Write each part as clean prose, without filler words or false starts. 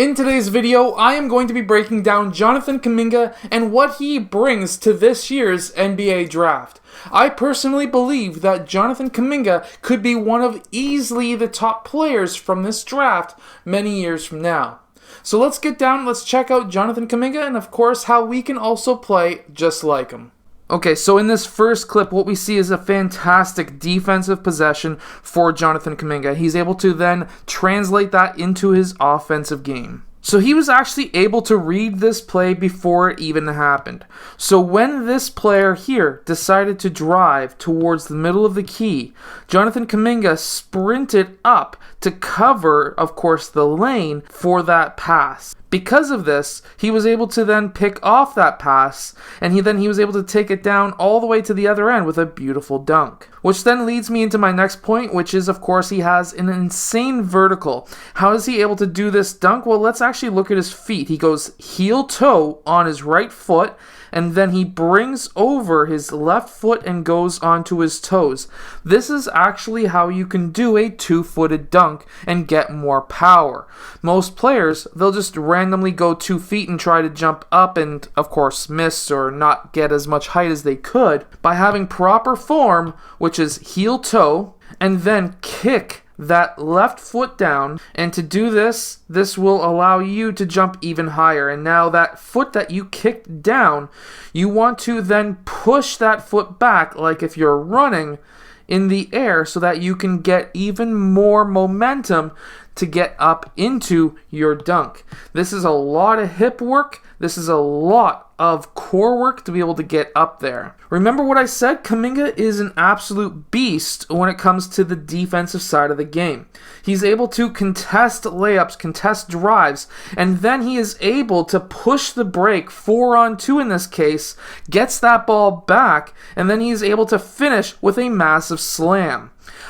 In today's video, I am going to be breaking down Jonathan Kuminga and what he brings to this year's NBA draft. I personally believe that Jonathan Kuminga could be one of easily the top players from this draft many years from now. So let's get down, let's check out Jonathan Kuminga and of course how we can also play just like him. Okay, so in this first clip, what we see is a fantastic defensive possession for Jonathan Kuminga. He's able to then translate that into his offensive game. So he was actually able to read this play before it even happened. So when this player here decided to drive towards the middle of the key, Jonathan Kuminga sprinted up to cover, of course, the lane for that pass. Because of this, he was able to then pick off that pass, and he was able to take it down all the way to the other end with a beautiful dunk. Which then leads me into my next point, which is, of course, he has an insane vertical. How is he able to do this dunk? Well, let's actually look at his feet. He goes heel-toe on his right foot, and then he brings over his left foot and goes onto his toes. This is actually how you can do a two-footed dunk and get more power. Most players, they'll just randomly go 2 feet and try to jump up and, of course, miss or not get as much height as they could. By having proper form, which is heel-toe, and then kick that left foot down, and to do this will allow you to jump even higher. And now that foot that you kicked down, you want to then push that foot back like if you're running in the air so that you can get even more momentum to get up into your dunk. This is a lot of hip work. This is a lot of core work to be able to get up there. Remember what I said? Kuminga is an absolute beast when it comes to the defensive side of the game. He's able to contest layups, contest drives, and then he is able to push the break 4-on-2 in this case, gets that ball back, and then he is able to finish with a massive slam.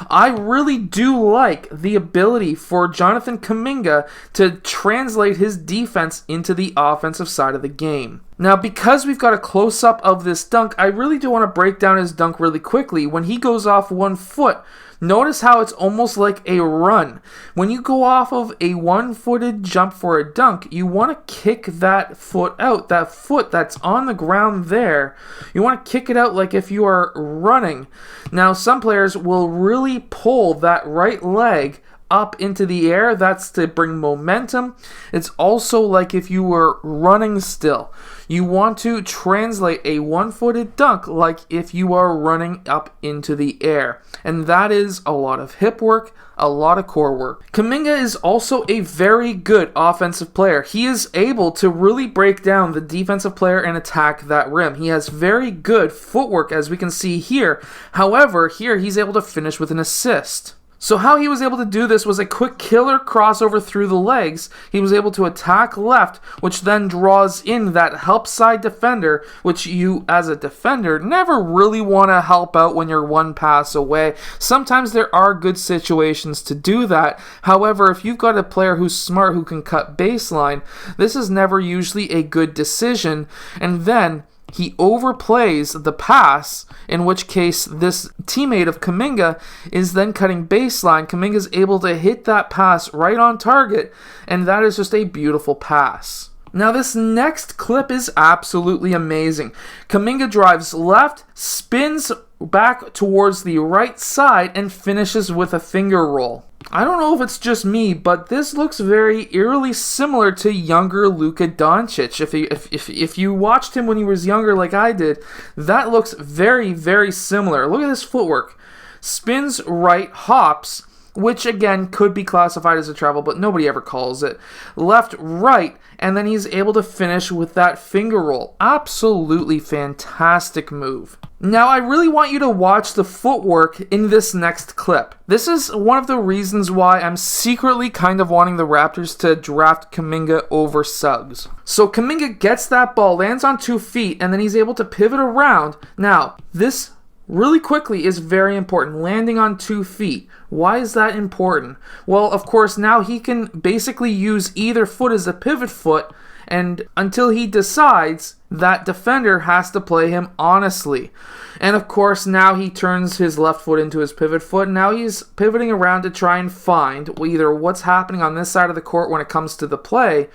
I really do like the ability for Jonathan Kuminga to translate his defense into the offensive side of the game. Now, because we've got a close-up of this dunk, I really do want to break down his dunk really quickly. When he goes off 1 foot, notice how it's almost like a run. When you go off of a one-footed jump for a dunk, you want to kick that foot out, that foot that's on the ground there. You want to kick it out like if you are running. Now, some players will really pull that right leg up into the air. That's to bring momentum. It's also like if you were running still. You want to translate a one-footed dunk like if you are running up into the air. And that is a lot of hip work, a lot of core work. Kuminga is also a very good offensive player. He is able to really break down the defensive player and attack that rim. He has very good footwork, as we can see here. However, here he's able to finish with an assist. So how he was able to do this was a quick killer crossover through the legs. He was able to attack left, which then draws in that help side defender, which you, as a defender, never really want to help out when you're one pass away. Sometimes there are good situations to do that. However, if you've got a player who's smart, who can cut baseline, this is never usually a good decision. And then he overplays the pass, in which case this teammate of Kuminga is then cutting baseline. Kuminga is able to hit that pass right on target, and that is just a beautiful pass. Now this next clip is absolutely amazing. Kuminga drives left, spins back towards the right side, and finishes with a finger roll. I don't know if it's just me, but this looks very eerily similar to younger Luka Doncic. If you watched him when he was younger like I did, that looks very, very similar. Look at this footwork. Spins right, hops, which again could be classified as a travel, but nobody ever calls it. Left, right, and then he's able to finish with that finger roll. Absolutely fantastic move. Now, I really want you to watch the footwork in this next clip. This is one of the reasons why I'm secretly kind of wanting the Raptors to draft Kuminga over Suggs. So Kuminga gets that ball, lands on 2 feet, and then he's able to pivot around. Now, this really quickly is very important. Landing on 2 feet. Why is that important? Well, of course, now he can basically use either foot as a pivot foot, and until he decides, that defender has to play him honestly. And of course, now he turns his left foot into his pivot foot. Now he's pivoting around to try and find either what's happening on this side of the court when it comes to the play,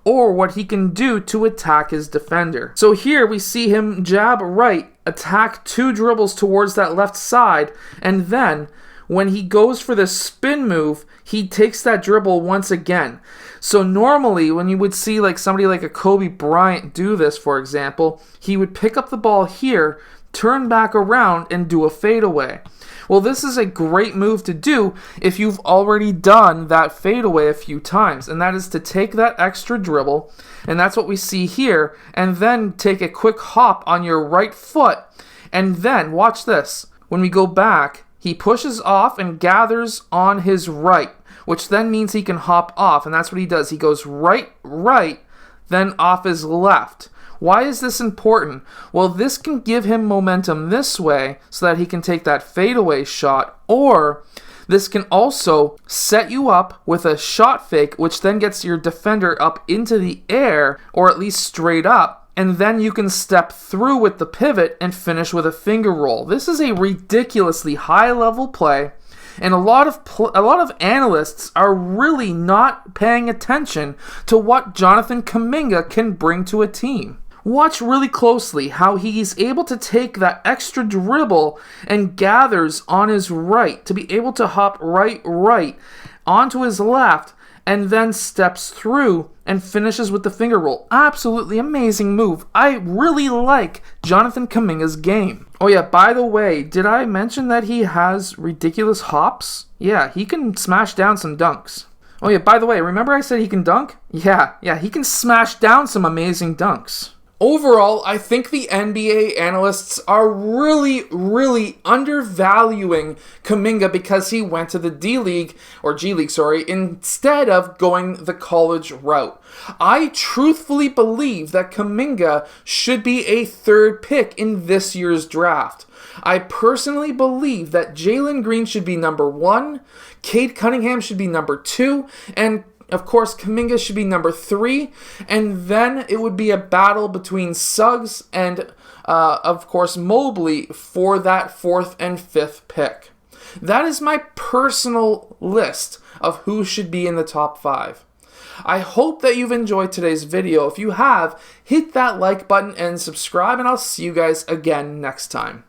or what he can do to attack his defender. So here we see him jab right, attack 2 dribbles towards that left side, and then when he goes for the spin move, he takes that dribble once again. So normally, when you would see like somebody like a Kobe Bryant do this, for example, he would pick up the ball here, turn back around, and do a fadeaway. Well, this is a great move to do if you've already done that fadeaway a few times, and that is to take that extra dribble, and that's what we see here, and then take a quick hop on your right foot, and then, watch this, when we go back, he pushes off and gathers on his right, which then means he can hop off, and that's what he does. He goes right, then off his left. Why is this important? Well, this can give him momentum this way so that he can take that fadeaway shot, or this can also set you up with a shot fake, which then gets your defender up into the air, or at least straight up, and then you can step through with the pivot and finish with a finger roll. This is a ridiculously high-level play, and a lot of analysts are really not paying attention to what Jonathan Kuminga can bring to a team. Watch really closely how he's able to take that extra dribble and gathers on his right to be able to hop right onto his left, and then steps through and finishes with the finger roll. Absolutely amazing move. I really like Jonathan Kuminga's game. Oh yeah, by the way, did I mention that he has ridiculous hops? Yeah, he can smash down some dunks. Oh yeah, by the way, remember I said he can dunk? Yeah, he can smash down some amazing dunks. Overall, I think the NBA analysts are really undervaluing Kuminga because he went to the D-League, or G-League, instead of going the college route. I truthfully believe that Kuminga should be a 3rd pick in this year's draft. I personally believe that Jalen Green should be number 1, Cade Cunningham should be number 2, and of course, Kuminga should be number 3, and then it would be a battle between Suggs and, of course, Mobley for that 4th and 5th pick. That is my personal list of who should be in the top 5. I hope that you've enjoyed today's video. If you have, hit that like button and subscribe, and I'll see you guys again next time.